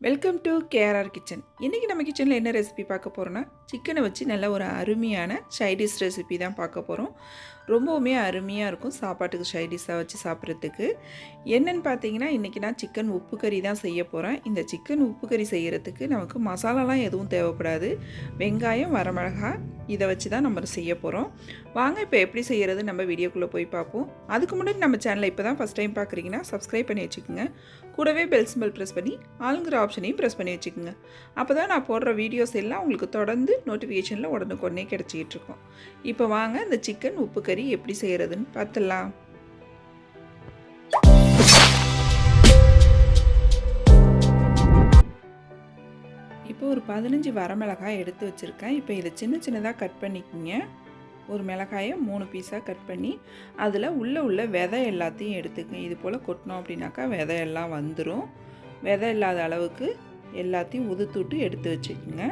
Welcome to KRR kitchen. இன்றைக்கி நம்ம கிச்சனில் என்ன ரெசிபி பார்க்க போகிறோன்னா, சிக்கனை வச்சு நல்ல ஒரு அருமையான சைடிஷ் ரெசிபி தான் பார்க்க போகிறோம். ரொம்பவுமே அருமையாக இருக்கும் சாப்பாட்டுக்கு சைடிஷாக வச்சு சாப்பிட்றதுக்கு. என்னென்னு பார்த்தீங்கன்னா, இன்றைக்கி நான் சிக்கன் உப்பு கறி தான் செய்ய போகிறேன். இந்த சிக்கன் உப்பு கறி செய்கிறதுக்கு நமக்கு மசாலாலாம் எதுவும் தேவைப்படாது. வெங்காயம், வரமிளகாய் இதை வச்சு தான் நம்ம செய்ய போகிறோம். வாங்க இப்போ எப்படி செய்கிறது நம்ம வீடியோக்குள்ளே போய் பார்ப்போம். அதுக்கு முன்னாடி நம்ம சேனலை இப்போ தான் ஃபஸ்ட் டைம் பார்க்குறீங்கன்னா சப்ஸ்கிரைப் பண்ணி வச்சுக்கோங்க. கூடவே பெல் சிம்பல் ப்ரெஸ் பண்ணி ஆளுங்கிற ஆப்ஷனையும் ப்ரெஸ் பண்ணி வச்சுக்கோங்க. அப்போ தான் நான் போடுற வீடியோஸ் எல்லாம் உங்களுக்கு தொடர்ந்து நோட்டிஃபிகேஷனில் உடனுக்குடனே கிடச்சிக்கிட்டு இருக்கும். இப்போ வாங்க இந்த சிக்கன் உப்பு கறி எப்படி செய்கிறதுன்னு பார்த்துடலாம். இப்போ ஒரு 15 வரமிளகாய் எடுத்து வச்சுருக்கேன். இப்போ இதை சின்ன சின்னதாக கட் பண்ணிக்கோங்க. ஒரு மிளகாயை 3 பீஸாக கட் பண்ணி அதில் உள்ள விதை எல்லாத்தையும் எடுத்துக்கங்க. இது போல் கொட்டினோம் அப்படின்னாக்கா விதை எல்லாம் வந்துடும். விதை இல்லாத அளவுக்கு எல்லாத்தையும் உதுத்துட்டு எடுத்து வச்சுக்கோங்க.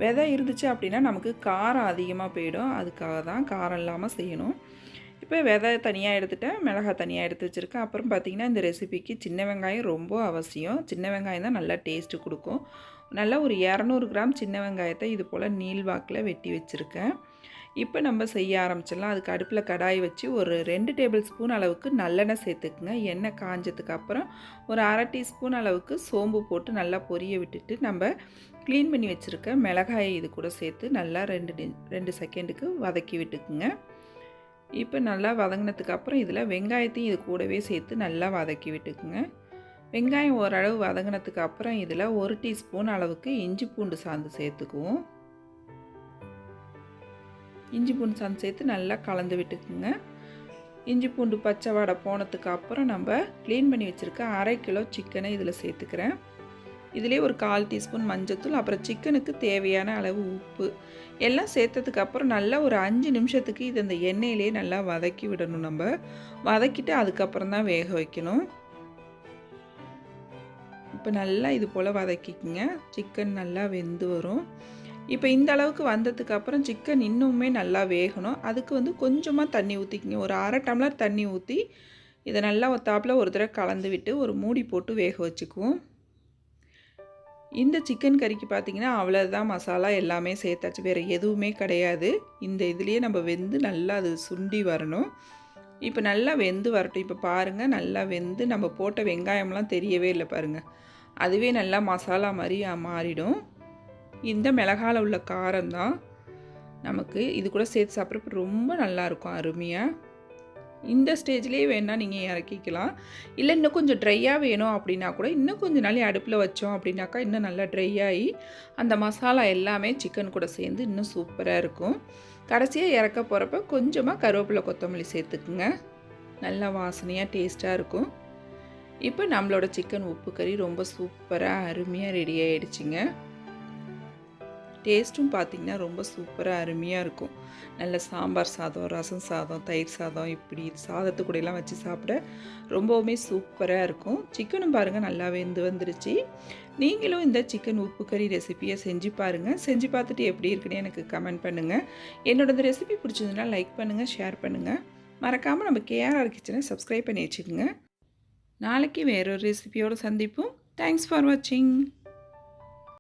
விதை இருந்துச்சு அப்படின்னா நமக்கு காரம் அதிகமாக போயிடும். அதுக்காக தான் காரம் இல்லாமல் செய்யணும். இப்போ விதை தனியாக எடுத்துட்டேன், மிளகாய் தனியாக எடுத்து வச்சுருக்கேன். அப்புறம் பார்த்திங்கன்னா இந்த ரெசிபிக்கு சின்ன வெங்காயம் ரொம்ப அவசியம். சின்ன வெங்காயம் தான் நல்லா டேஸ்ட்டு கொடுக்கும். நல்லா ஒரு 200 கிராம் சின்ன வெங்காயத்தை இது போல் நீள்வாக்கில் வெட்டி வச்சுருக்கேன். இப்போ நம்ம செய்ய ஆரம்பிச்சிடலாம். அதுக்கு அடுப்பில் கடாய் வச்சு ஒரு 2 டேபிள் ஸ்பூன் அளவுக்கு நல்லெண்ணெய் சேர்த்துக்குங்க. எண்ணெய் காஞ்சதுக்கு அப்புறம் ஒரு அரை டீஸ்பூன் அளவுக்கு சோம்பு போட்டு நல்லா பொரிய விட்டுட்டு நம்ம க்ளீன் பண்ணி வச்சுருக்க மிளகாயை இது கூட சேர்த்து நல்லா 2 செகண்டுக்கு வதக்கி விட்டுக்குங்க. இப்போ நல்லா வதங்கினதுக்கு அப்புறம் இதில் வெங்காயத்தையும் இது கூடவே சேர்த்து நல்லா வதக்கி விட்டுக்குங்க. வெங்காயம் ஓரளவு வதங்கினதுக்கு அப்புறம் இதில் 1 டீஸ்பூன் அளவுக்கு இஞ்சி பூண்டு சாந்து சேர்த்துக்குவோம். இஞ்சி பூண்டு சாந்து சேர்த்து நல்லா கலந்து விட்டுக்குங்க. இஞ்சி பூண்டு பச்சை வாடை போனதுக்கு அப்புறம் நம்ம க்ளீன் பண்ணி வச்சுருக்க 1/2 கிலோ சிக்கனை இதில் சேர்த்துக்கிறேன். இதிலே ஒரு 1/4 டீஸ்பூன் மஞ்சத்தூள், அப்புறம் சிக்கனுக்கு தேவையான அளவு உப்பு எல்லாம் சேர்த்ததுக்கு அப்புறம் நல்லா ஒரு 5 நிமிஷத்துக்கு இது இந்த எண்ணெயிலே நல்லா வதக்கி விடணும். நம்ம வதக்கிட்டு அதுக்கப்புறம் தான் வேக வைக்கணும். இப்போ நல்லா இது போல் வதக்கிக்குங்க. சிக்கன் நல்லா வெந்து வரும். இப்போ இந்த அளவுக்கு வந்ததுக்கு அப்புறம் சிக்கன் இன்னுமே நல்லா வேகணும். அதுக்கு கொஞ்சமாக தண்ணி ஊற்றிக்கிங்க. ஒரு 1/2 டம்ளர் தண்ணி ஊற்றி இதை நல்லா ஒத்தாப்பில் ஒரு தடவை கலந்து விட்டு ஒரு மூடி போட்டு வேக வச்சுக்குவோம். இந்த சிக்கன் கறிக்கு பார்த்திங்கன்னா அவ்வளோதான், மசாலா எல்லாமே சேர்த்தாச்சு, வேறு எதுவுமே கிடையாது. இந்த இதுலேயே நம்ம வெந்து நல்லா அது சுண்டி வரணும். இப்போ நல்லா வெந்து வரட்டும். இப்போ பாருங்கள், நல்லா வெந்து நம்ம போட்ட வெங்காயம்லாம் தெரியவே இல்லை பாருங்கள். அதுவே நல்லா மசாலா மாதிரி மாறிடும். இந்த மிளகாயில் உள்ள காரம்தான் நமக்கு இது கூட சேர்த்து சாப்பிட்றப்ப ரொம்ப நல்லாயிருக்கும், அருமையாக. இந்த ஸ்டேஜ்லேயே வேணால் நீங்கள் இறக்கிக்கலாம். இல்லை இன்னும் கொஞ்சம் ட்ரையாக வேணும் அப்படின்னா கூட இன்னும் கொஞ்சம் நாளே அடுப்பில் வச்சோம் அப்படின்னாக்கா இன்னும் நல்லா ட்ரை ஆகி அந்த மசாலா எல்லாமே சிக்கன் கூட சேர்ந்து இன்னும் சூப்பராக இருக்கும். கடைசியாக இறக்க போகிறப்ப கொஞ்சமாக கருவேப்பிலை கொத்தமல்லி சேர்த்துக்குங்க. நல்லா வாசனையாக டேஸ்ட்டாக இருக்கும். இப்போ நம்மளோட சிக்கன் உப்பு கறி ரொம்ப சூப்பராக அருமையாக ரெடி ஆகிடுச்சிங்க. டேஸ்ட்டும் பார்த்திங்கன்னா ரொம்ப சூப்பராக அருமையாக இருக்கும். நல்ல சாம்பார் சாதம், ரசம் சாதம், தயிர் சாதம், இப்படி சாதத்து கூடலாம் வச்சு சாப்பிட ரொம்பவுமே சூப்பராக இருக்கும். சிக்கனும் பாருங்கள் நல்லா வெந்து வந்துருச்சு. நீங்களும் இந்த சிக்கன் உப்பு கறி ரெசிப்பியை செஞ்சு பாருங்கள். செஞ்சு பார்த்துட்டு எப்படி இருக்குன்னு எனக்கு கமெண்ட் பண்ணுங்கள். என்னோட இந்த ரெசிபி பிடிச்சதுன்னா லைக் பண்ணுங்கள், ஷேர் பண்ணுங்கள். மறக்காமல் நம்ம கேஆர்ஆர் கிச்சனை சப்ஸ்கிரைப் பண்ணி வச்சுக்கோங்க. நாளைக்கு வேறொரு ரெசிபியோடு சந்திப்போம். தேங்க்ஸ் ஃபார் வாட்சிங்.